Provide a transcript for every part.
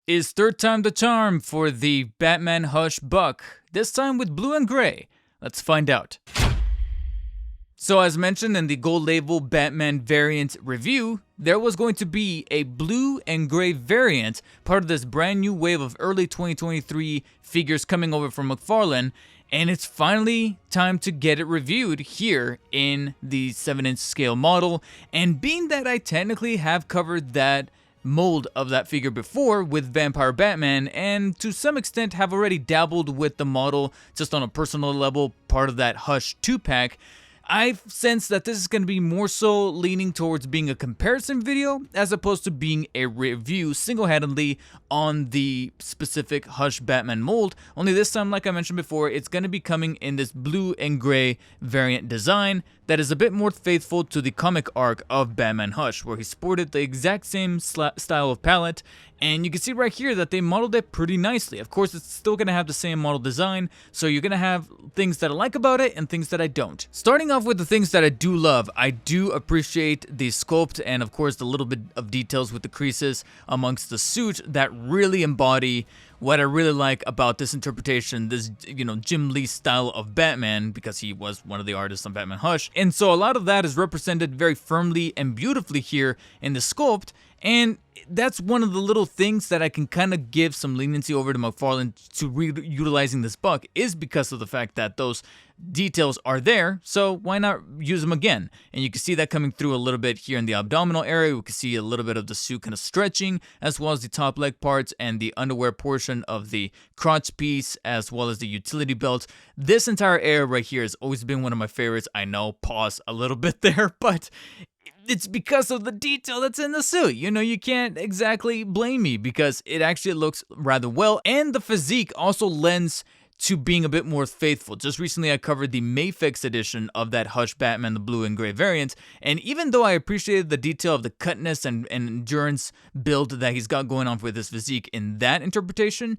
Is third time the charm for the Batman Hush Buck, this time with blue and gray? Let's find out. So as mentioned in the Gold Label Batman variant review, there was going to be a blue and gray variant, part of this brand new wave of early 2023 figures coming over from McFarlane, and it's finally time to get it reviewed here in the 7-inch scale model. And being that I technically have covered that mold of that figure before with Vampire Batman, and to some extent have already dabbled with the model just on a personal level, part of that Hush 2-pack, I've sensed that this is going to be more so leaning towards being a comparison video as opposed to being a review single-handedly on the specific Hush Batman mold. Only this time, like I mentioned before, it's going to be coming in this blue and gray variant design that is a bit more faithful to the comic arc of Batman Hush, where he sported the exact same style of palette, and you can see right here that they modeled it pretty nicely. Of course, it's still going to have the same model design, so you're going to have things that I like about it and things that I don't. Starting off with the things that I do love, I do appreciate the sculpt and of course the little bit of details with the creases amongst the suit that really embody what I really like about this interpretation, this, Jim Lee style of Batman, because he was one of the artists on Batman Hush. And so a lot of that is represented very firmly and beautifully here in the sculpt. And that's one of the little things that I can kind of give some leniency over to McFarlane to utilizing this buck, is because of the fact that those details are there, so why not use them again? And you can see that coming through a little bit here in the abdominal area. We can see a little bit of the suit kind of stretching, as well as the top leg parts and the underwear portion of the crotch piece, as well as the utility belt. This entire area right here has always been one of my favorites. I know, pause a little bit there, but it's because of the detail that's in the suit. You can't exactly blame me because it actually looks rather well, and the physique also lends to being a bit more faithful. Just recently I covered the Mayfix edition of that Hush Batman, the blue and gray variant, and even though I appreciated the detail of the cutness and endurance build that he's got going on with his physique in that interpretation,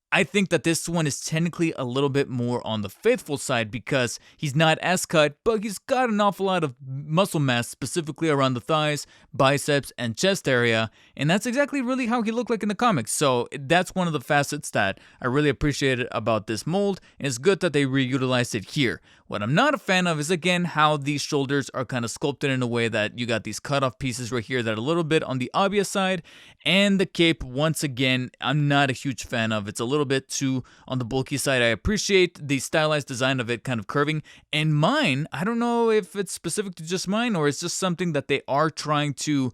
I think that this one is technically a little bit more on the faithful side because he's not as cut, but he's got an awful lot of muscle mass, specifically around the thighs, biceps, and chest area, and that's exactly really how he looked like in the comics. So that's one of the facets that I really appreciated about this mold, and it's good that they reutilized it here. What I'm not a fan of is, again, how these shoulders are kind of sculpted in a way that you got these cut-off pieces right here that are a little bit on the obvious side, and the cape, once again, I'm not a huge fan of. It's a little bit too on the bulky side. I appreciate the stylized design of it kind of curving, and mine, I don't know if it's specific to just mine or it's just something that they are trying to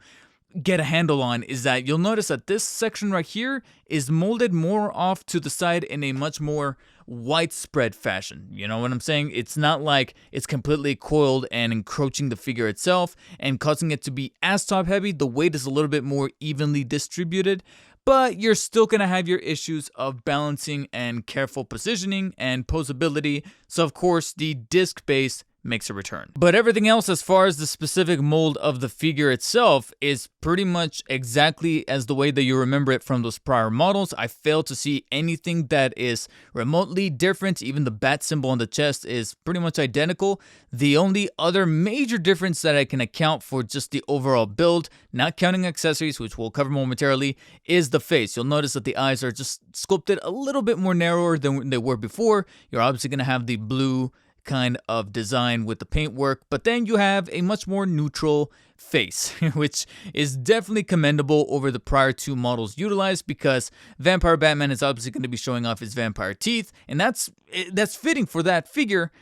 get a handle on, is that you'll notice that this section right here is molded more off to the side in a much more widespread fashion. You know what I'm saying? It's not like it's completely coiled and encroaching the figure itself and causing it to be as top heavy. The weight is a little bit more evenly distributed, but you're still going to have your issues of balancing and careful positioning and posability. So of course the disc base makes a return. But everything else as far as the specific mold of the figure itself is pretty much exactly as the way that you remember it from those prior models. I fail to see anything that is remotely different. Even the bat symbol on the chest is pretty much identical. The only other major difference that I can account for just the overall build, not counting accessories, which we'll cover momentarily, is the face. You'll notice that the eyes are just sculpted a little bit more narrower than they were before. You're obviously going to have the blue kind of design with the paintwork, but then you have a much more neutral face, which is definitely commendable over the prior two models utilized, because Vampire Batman is obviously going to be showing off his vampire teeth, and that's fitting for that figure.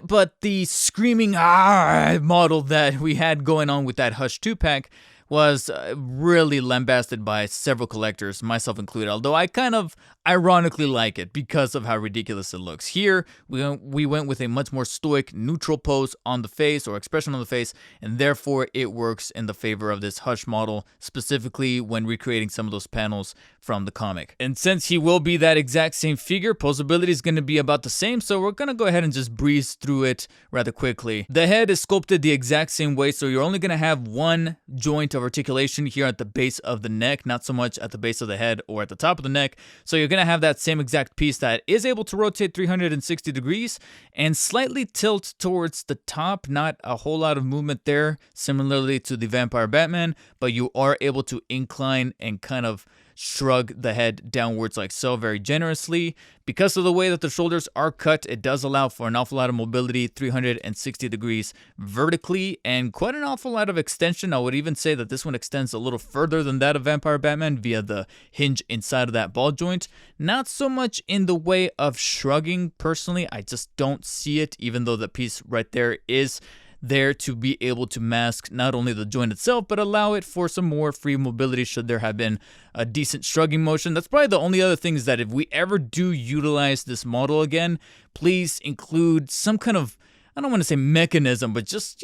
But the screaming model that we had going on with that Hush 2-pack was really lambasted by several collectors, myself included, although I kind of ironically like it because of how ridiculous it looks. Here, we went with a much more stoic, neutral pose on the face, or expression on the face, and therefore it works in the favor of this Hush model, specifically when recreating some of those panels from the comic. And since he will be that exact same figure, posability is going to be about the same, so we're going to go ahead and just breeze through it rather quickly. The head is sculpted the exact same way, so you're only going to have one joint of articulation here at the base of the neck, not so much at the base of the head or at the top of the neck. So you're going to have that same exact piece that is able to rotate 360 degrees and slightly tilt towards the top. Not a whole lot of movement there, similarly to the Vampire Batman, but you are able to incline and kind of shrug the head downwards like so, very generously. Because of the way that the shoulders are cut, it does allow for an awful lot of mobility, 360 degrees vertically, and quite an awful lot of extension. I would even say that this one extends a little further than that of Vampire Batman via the hinge inside of that ball joint. Not so much in the way of shrugging, personally. I just don't see it, even though the piece right there is there to be able to mask not only the joint itself, but allow it for some more free mobility should there have been a decent shrugging motion. That's probably the only other thing, is that if we ever do utilize this model again, please include some kind of, I don't want to say mechanism, but just,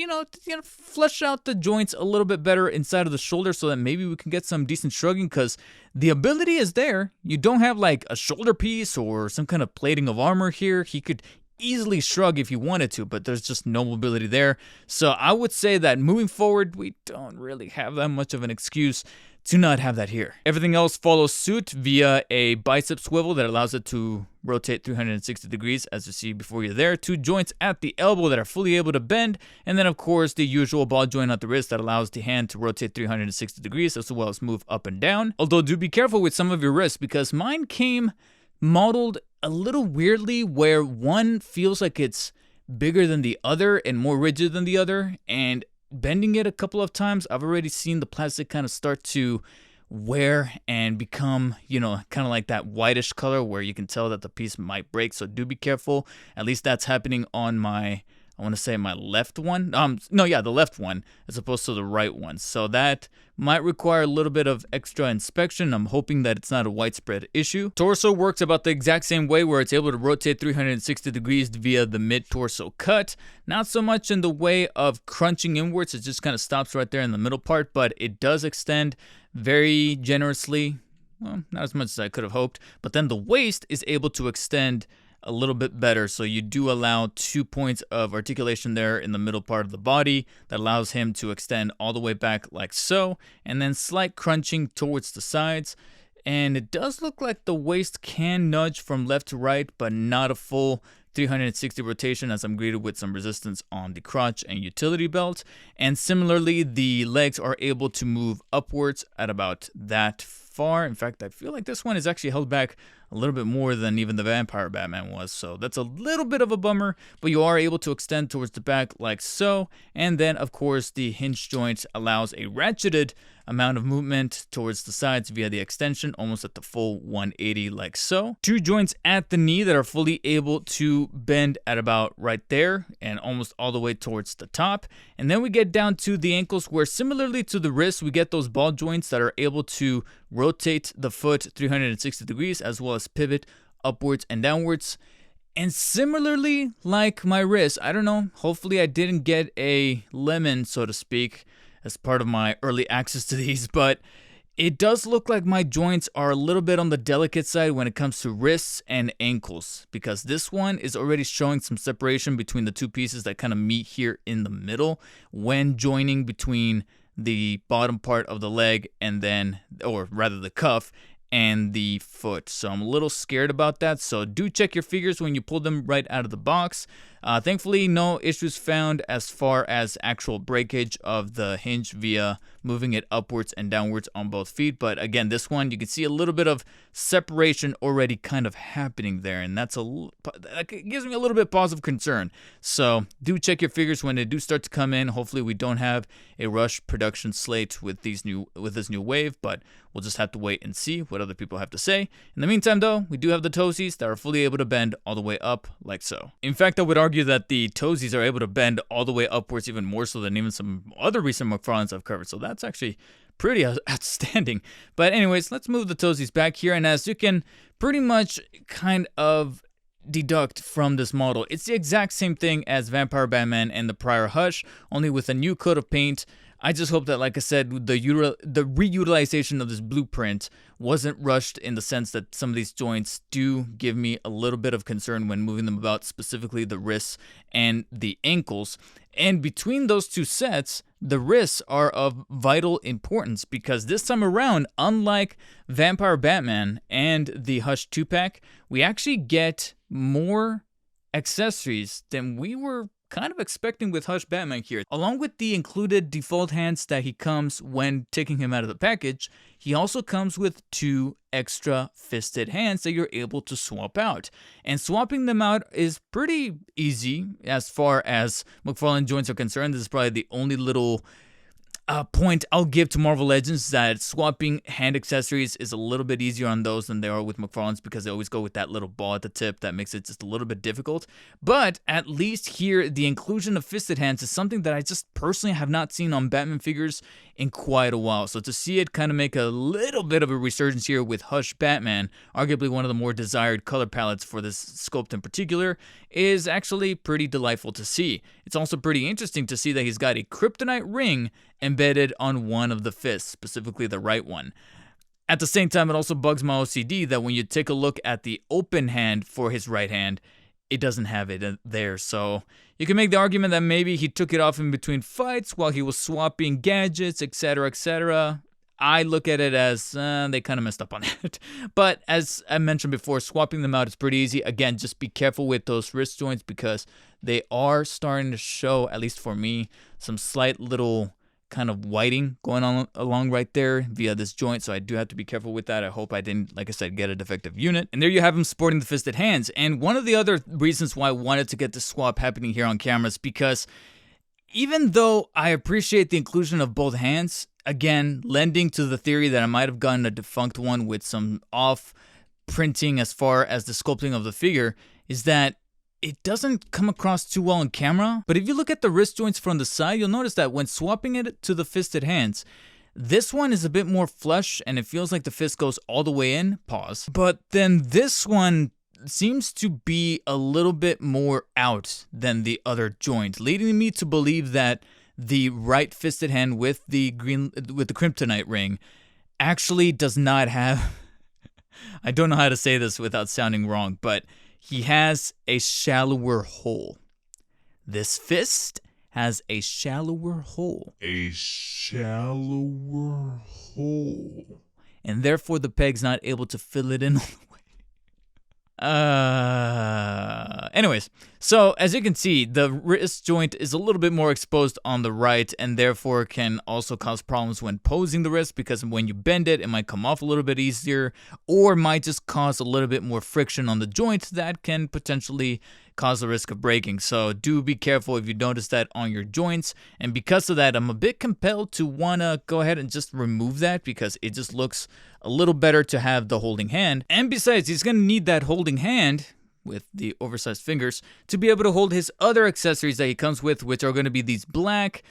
flesh out the joints a little bit better inside of the shoulder so that maybe we can get some decent shrugging, because the ability is there. You don't have like a shoulder piece or some kind of plating of armor here. He could easily shrug if he wanted to, but there's just no mobility there. So I would say that moving forward, we don't really have that much of an excuse to not have that here. Everything else follows suit via a bicep swivel that allows it to rotate 360 degrees, as you see before you there. 2 joints at the elbow that are fully able to bend, and then of course the usual ball joint at the wrist that allows the hand to rotate 360 degrees as well as move up and down. Although do be careful with some of your wrists, because mine came modeled a little weirdly, where one feels like it's bigger than the other and more rigid than the other, and bending it a couple of times, I've already seen the plastic kind of start to wear and become, kind of like that whitish color where you can tell that the piece might break. So do be careful. At least that's happening on my, I want to say my left one. The left one as opposed to the right one. So that might require a little bit of extra inspection. I'm hoping that it's not a widespread issue. Torso works about the exact same way, where it's able to rotate 360 degrees via the mid-torso cut. Not so much in the way of crunching inwards. It just kind of stops right there in the middle part, but it does extend very generously. Well, not as much as I could have hoped. But then the waist is able to extend a little bit better, so you do allow 2 points of articulation there in the middle part of the body that allows him to extend all the way back like so, and then slight crunching towards the sides. And it does look like the waist can nudge from left to right, but not a full 360 rotation, as I'm greeted with some resistance on the crotch and utility belt. And similarly, the legs are able to move upwards at about that far. In fact, I feel like this one is actually held back a little bit more than even the Vampire Batman was, so that's a little bit of a bummer, but you are able to extend towards the back like so. And then of course the hinge joint allows a ratcheted amount of movement towards the sides via the extension, almost at the full 180 like so. 2 joints at the knee that are fully able to bend at about right there and almost all the way towards the top. And then we get down to the ankles, where similarly to the wrist, we get those ball joints that are able to rotate the foot 360 degrees as well as pivot upwards and downwards. And similarly, like my wrist, I don't know, hopefully I didn't get a lemon, so to speak, as part of my early access to these, but it does look like my joints are a little bit on the delicate side when it comes to wrists and ankles, because this one is already showing some separation between the 2 pieces that kind of meet here in the middle when joining between the bottom part of the leg and then, or rather the cuff, and the foot. So I'm a little scared about that. So do check your figures when you pull them right out of the box. Thankfully, no issues found as far as actual breakage of the hinge via moving it upwards and downwards on both feet. But again, this one, you can see a little bit of separation already kind of happening there, and that gives me a little bit pause of concern. So do check your figures when they do start to come in. Hopefully we don't have a rush production slate with this new wave, but we'll just have to wait and see what other people have to say. In the meantime though, we do have the toesies that are fully able to bend all the way up like so. In fact, I would argue that the toesies are able to bend all the way upwards even more so than even some other recent McFarlanes I've covered. So that's actually pretty outstanding. But anyways, let's move the toesies back here. And as you can pretty much kind of deduct from this model, it's the exact same thing as Vampire Batman and the prior Hush, only with a new coat of paint. I just hope that, like I said, the reutilization of this blueprint wasn't rushed, in the sense that some of these joints do give me a little bit of concern when moving them about, specifically the wrists and the ankles. And between those 2 sets, the wrists are of vital importance, because this time around, unlike Vampire Batman and the Hush 2-pack, we actually get more accessories than we were kind of expecting with Hush Batman here. Along with the included default hands that he comes when taking him out of the package, he also comes with 2 extra fisted hands that you're able to swap out. And swapping them out is pretty easy as far as McFarlane joints are concerned. This is probably the only little point I'll give to Marvel Legends, that swapping hand accessories is a little bit easier on those than they are with McFarlane's, because they always go with that little ball at the tip that makes it just a little bit difficult. But at least here, the inclusion of fisted hands is something that I just personally have not seen on Batman figures in quite a while. So to see it kind of make a little bit of a resurgence here with Hush Batman, arguably one of the more desired color palettes for this sculpt in particular, is actually pretty delightful to see. It's also pretty interesting to see that he's got a kryptonite ring embedded on one of the fists, specifically the right one. At the same time, it also bugs my OCD that when you take a look at the open hand for his right hand, it doesn't have it there. So you can make the argument that maybe he took it off in between fights while he was swapping gadgets, etc., etc. I look at it as they kind of messed up on that. But as I mentioned before, swapping them out is pretty easy. Again, just be careful with those wrist joints, because they are starting to show, at least for me, some slight little kind of whiting going on along right there via this joint, so I do have to be careful with that. I hope I didn't, like I said, get a defective unit. And there you have him sporting the fisted hands. And one of the other reasons why I wanted to get the swap happening here on camera is because even though I appreciate the inclusion of both hands, again, lending to the theory that I might have gotten a defunct one with some off printing as far as the sculpting of the figure, is that it doesn't come across too well on camera. But if you look at the wrist joints from the side, you'll notice that when swapping it to the fisted hands, this one is a bit more flush and it feels like the fist goes all the way in. Pause. But then this one seems to be a little bit more out than the other joint, leading me to believe that the right fisted hand with the kryptonite ring actually does not have I don't know how to say this without sounding wrong, but he has a shallower hole. This fist has a shallower hole. A shallower hole. And therefore the peg's not able to fill it in all the way. Anyways, so as you can see, the wrist joint is a little bit more exposed on the right, and therefore can also cause problems when posing the wrist, because when you bend it, it might come off a little bit easier, or might just cause a little bit more friction on the joint that can potentially cause the risk of breaking. So do be careful if you notice that on your joints. And because of that, I'm a bit compelled to want to go ahead and just remove that, because it just looks a little better to have the holding hand. And besides, he's going to need that holding hand with the oversized fingers to be able to hold his other accessories that he comes with, which are going to be these black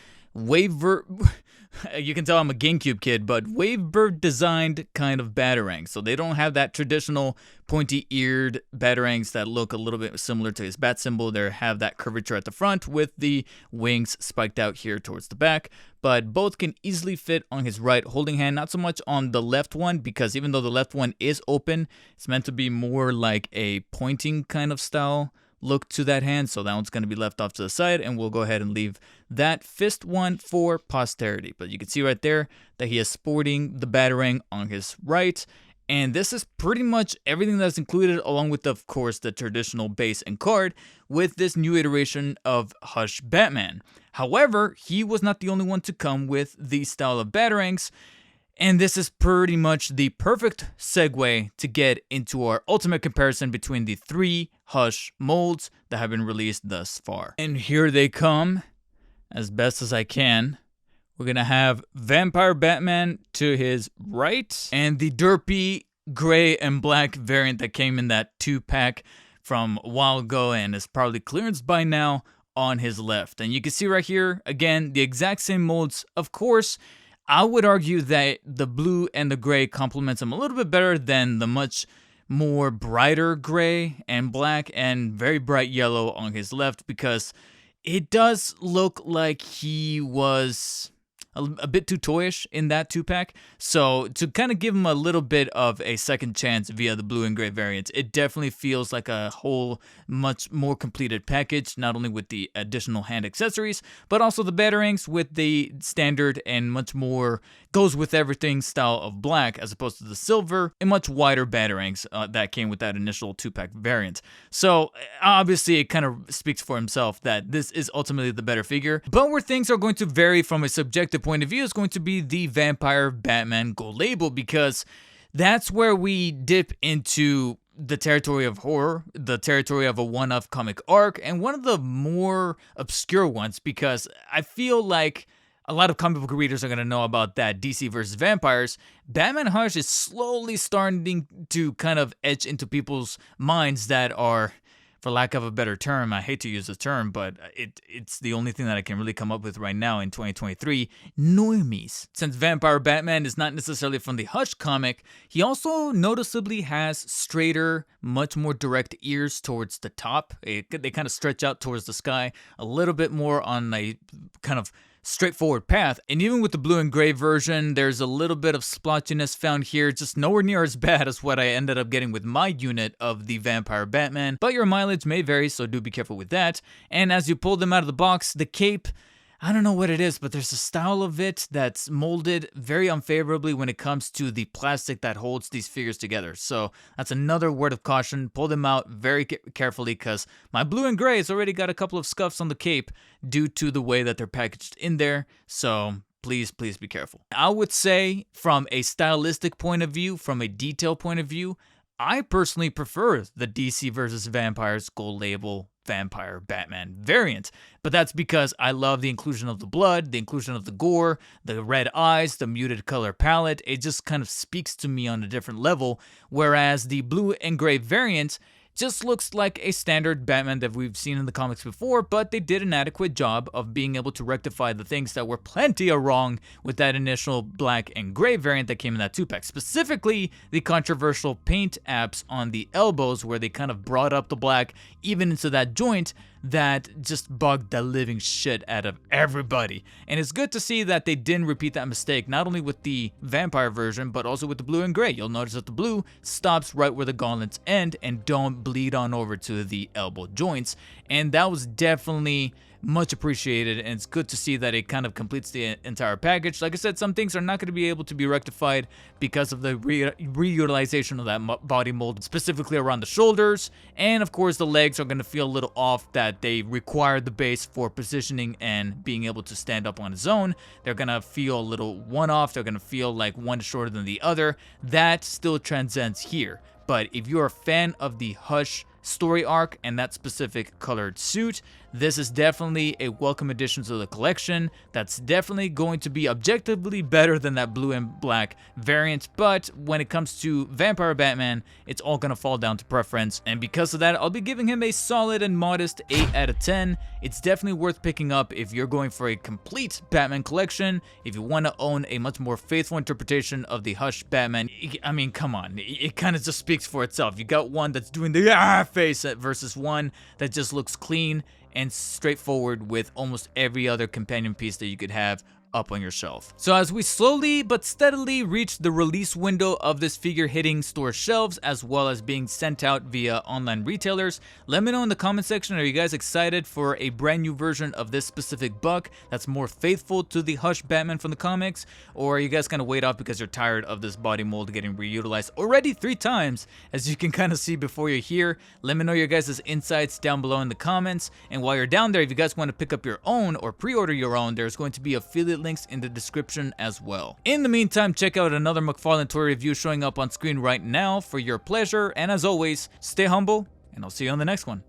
you can tell I'm a GameCube kid, but Wavebird designed kind of batarangs. So they don't have that traditional pointy-eared batarangs that look a little bit similar to his bat symbol. They have that curvature at the front with the wings spiked out here towards the back. But both can easily fit on his right holding hand, not so much on the left one, because even though the left one is open, it's meant to be more like a pointing kind of style look to that hand, so that one's going to be left off to the side, and we'll go ahead and leave that fist one for posterity. But you can see right there that he is sporting the batarang on his right, and this is pretty much everything that's included, along with, of course, the traditional base and card with this new iteration of Hush Batman. However, he was not the only one to come with these style of batarangs, and this is pretty much the perfect segue to get into our ultimate comparison between the 3 Hush molds that have been released thus far. And here they come, as best as I can. We're going to have Vampire Batman to his right, and the derpy gray and black variant that came in that 2-pack from a while ago and is probably clearance by now on his left. And you can see right here, again, the exact same molds. Of course, I would argue that the blue and the gray complements him a little bit better than the much more brighter gray and black and very bright yellow on his left, because it does look like he was a bit too toyish in that 2-pack. So to kind of give him a little bit of a second chance via the blue and gray variants, it definitely feels like a whole much more completed package, not only with the additional hand accessories, but also the batarangs with the standard and much more goes with everything style of black as opposed to the silver and much wider batarangs that came with that initial 2-pack variant. So obviously it kind of speaks for himself that this is ultimately the better figure. But where things are going to vary from a subjective point of view is going to be the Vampire Batman Gold Label, because that's where we dip into the territory of horror, the territory of a one-off comic arc, and one of the more obscure ones, because I feel like a lot of comic book readers are going to know about that DC versus Vampires. Batman Hush is slowly starting to kind of etch into people's minds that are, for lack of a better term, I hate to use the term, but it's the only thing that I can really come up with right now in 2023, normies. Since Vampire Batman is not necessarily from the Hush comic, he also noticeably has straighter, much more direct ears towards the top. They kind of stretch out towards the sky, a little bit more on a kind of straightforward path. And even with the blue and gray version, there's a little bit of splotchiness found here, just nowhere near as bad as what I ended up getting with my unit of the Vampire Batman, but your mileage may vary, so do be careful with that. And as you pull them out of the box, the cape, I don't know what it is, but there's a style of it that's molded very unfavorably when it comes to the plastic that holds these figures together. So that's another word of caution. Pull them out very carefully, because my blue and gray has already got a couple of scuffs on the cape due to the way that they're packaged in there. So please be careful. I would say from a stylistic point of view, from a detail point of view, I personally prefer the DC versus Vampires Gold Label Vampire Batman variant, but that's because I love the inclusion of the blood, the inclusion of the gore, the red eyes, the muted color palette. It just kind of speaks to me on a different level, whereas the blue and gray variant just looks like a standard Batman that we've seen in the comics before, but they did an adequate job of being able to rectify the things that were plenty of wrong with that initial black and gray variant that came in that 2-pack. Specifically, the controversial paint apps on the elbows, where they kind of brought up the black even into that joint, that just bugged the living shit out of everybody. And it's good to see that they didn't repeat that mistake, not only with the vampire version, but also with the blue and gray. You'll notice that the blue stops right where the gauntlets end and don't bleed on over to the elbow joints. And that was definitely much appreciated, and it's good to see that it kind of completes the entire package. Like I said, some things are not going to be able to be rectified because of the reutilization of that body mold, specifically around the shoulders, and of course the legs are going to feel a little off, that they require the base for positioning and being able to stand up on its own. They're going to feel a little one-off, they're going to feel like one shorter than the other. That still transcends here. But if you're a fan of the Hush story arc and that specific colored suit, this is definitely a welcome addition to the collection. That's definitely going to be objectively better than that blue and black variant, but when it comes to Vampire Batman, it's all gonna fall down to preference, and because of that, I'll be giving him a solid and modest 8 out of 10. It's definitely worth picking up if you're going for a complete Batman collection, if you want to own a much more faithful interpretation of the Hush Batman. I mean, come on, it kind of just speaks for itself. You got one that's doing the face versus one that just looks clean and straightforward with almost every other companion piece that you could have up on your shelf. So as we slowly but steadily reach the release window of this figure hitting store shelves as well as being sent out via online retailers, let me know in the comment section, are you guys excited for a brand new version of this specific buck that's more faithful to the Hush Batman from the comics, or are you guys gonna wait off because you're tired of this body mold getting reutilized already 3 times, as you can kind of see before you're here? Let me know your guys' insights down below in the comments, and while you're down there, if you guys want to pick up your own or pre-order your own, there's going to be affiliate links in the description as well. In the meantime, check out another McFarlane toy review showing up on screen right now for your pleasure, and as always, stay humble, and I'll see you on the next one.